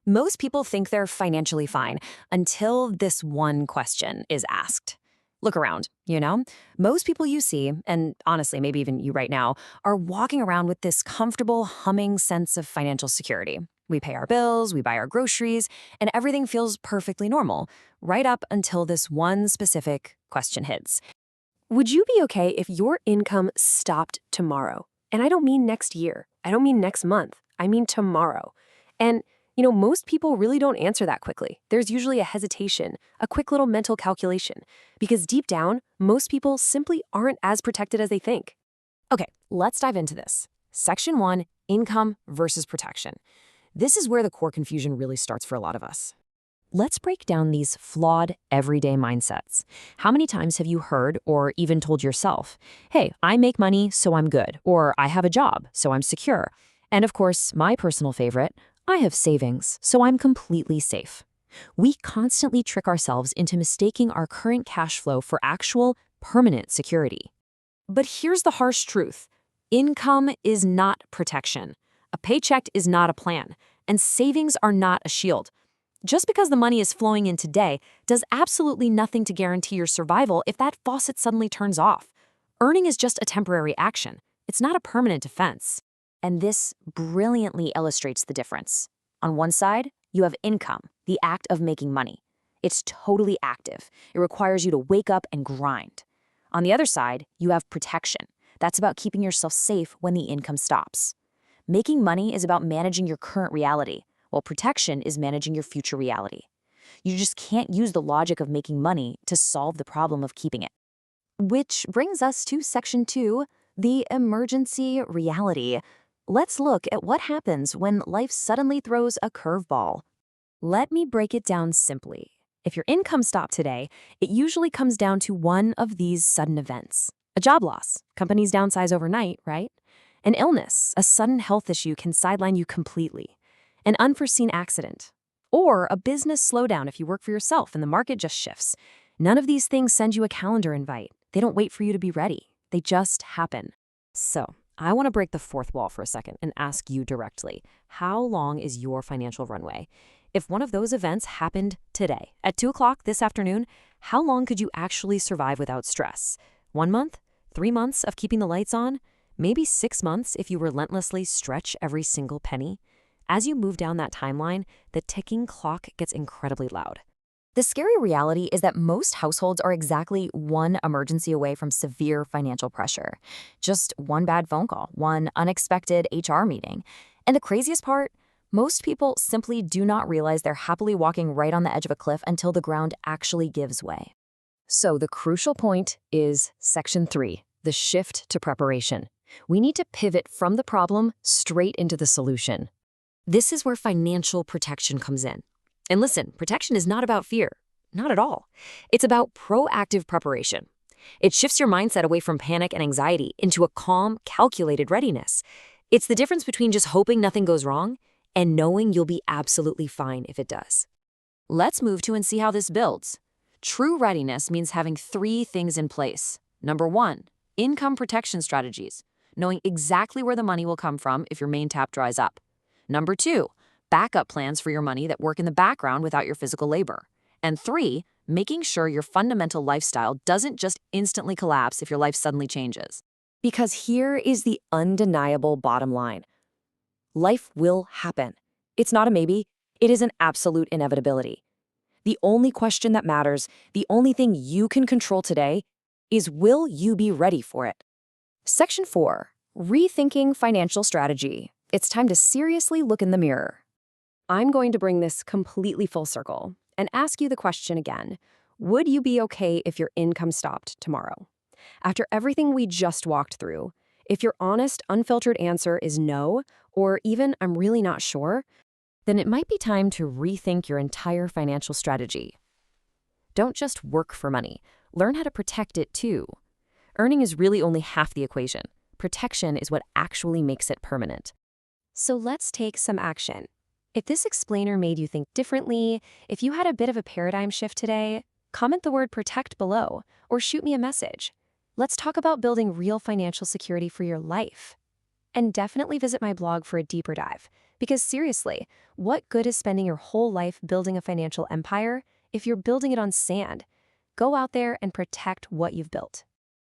Most people think they're financially fine until this one question is asked. Look around, you know? Most people you see, and honestly, maybe even you right now, are walking around with this comfortable, humming sense of financial security. We pay our bills, we buy our groceries, and everything feels perfectly normal, right up until this one specific question hits. Would you be okay if your income stopped tomorrow? And I don't mean next year. I don't mean next month. I mean tomorrow. And, most people really don't answer that quickly. There's usually a hesitation, a quick little mental calculation, because deep down, most people simply aren't as protected as they think. Okay, let's dive into this. Section 1, income versus protection. This is where the core confusion really starts for a lot of us. Let's break down these flawed, everyday mindsets. How many times have you heard or even told yourself, hey, I make money, so I'm good, or I have a job, so I'm secure? And of course, my personal favorite, I have savings, so I'm completely safe. We constantly trick ourselves into mistaking our current cash flow for actual, permanent security. But here's the harsh truth. Income is not protection. A paycheck is not a plan, and savings are not a shield. Just because the money is flowing in today does absolutely nothing to guarantee your survival if that faucet suddenly turns off. Earning is just a temporary action. It's not a permanent defense. And this brilliantly illustrates the difference. On one side, you have income, the act of making money. It's totally active. It requires you to wake up and grind. On the other side, you have protection. That's about keeping yourself safe when the income stops. Making money is about managing your current reality, while protection is managing your future reality. You just can't use the logic of making money to solve the problem of keeping it. Which brings us to Section 2, the emergency reality. Let's look at what happens when life suddenly throws a curveball. Let me break it down simply. If your income stopped today, it usually comes down to one of these sudden events. A job loss. Companies downsize overnight, right? An illness, a sudden health issue can sideline you completely. An unforeseen accident, or a business slowdown if you work for yourself and the market just shifts. None of these things send you a calendar invite. They don't wait for you to be ready. They just happen. So, I want to break the fourth wall for a second and ask you directly, how long is your financial runway? If one of those events happened today, at 2 o'clock this afternoon, how long could you actually survive without stress? 1 month? 3 months of keeping the lights on? Maybe 6 months if you relentlessly stretch every single penny? As you move down that timeline, the ticking clock gets incredibly loud. The scary reality is that most households are exactly one emergency away from severe financial pressure. Just one bad phone call, one unexpected HR meeting. And the craziest part, most people simply do not realize they're happily walking right on the edge of a cliff until the ground actually gives way. So the crucial point is Section 3, the shift to preparation. We need to pivot from the problem straight into the solution. This is where financial protection comes in. And listen, protection is not about fear. Not at all. It's about proactive preparation. It shifts your mindset away from panic and anxiety into a calm, calculated readiness. It's the difference between just hoping nothing goes wrong and knowing you'll be absolutely fine if it does. Let's move to and see how this builds. True readiness means having 3 things in place. Number 1, income protection strategies, knowing exactly where the money will come from if your main tap dries up. Number 2, backup plans for your money that work in the background without your physical labor. And 3, making sure your fundamental lifestyle doesn't just instantly collapse if your life suddenly changes. Because here is the undeniable bottom line. Life will happen. It's not a maybe, it is an absolute inevitability. The only question that matters, the only thing you can control today, is will you be ready for it? Section 4, rethinking financial strategy. It's time to seriously look in the mirror. I'm going to bring this completely full circle and ask you the question again. Would you be okay if your income stopped tomorrow? After everything we just walked through, if your honest, unfiltered answer is no, or even I'm really not sure, then it might be time to rethink your entire financial strategy. Don't just work for money. Learn how to protect it too. Earning is really only half the equation. Protection is what actually makes it permanent. So let's take some action. If this explainer made you think differently, if you had a bit of a paradigm shift today, comment the word protect below or shoot me a message. Let's talk about building real financial security for your life. And definitely visit my blog for a deeper dive, Because seriously, what good is spending your whole life building a financial empire if you're building it on sand? Go out there and protect what you've built.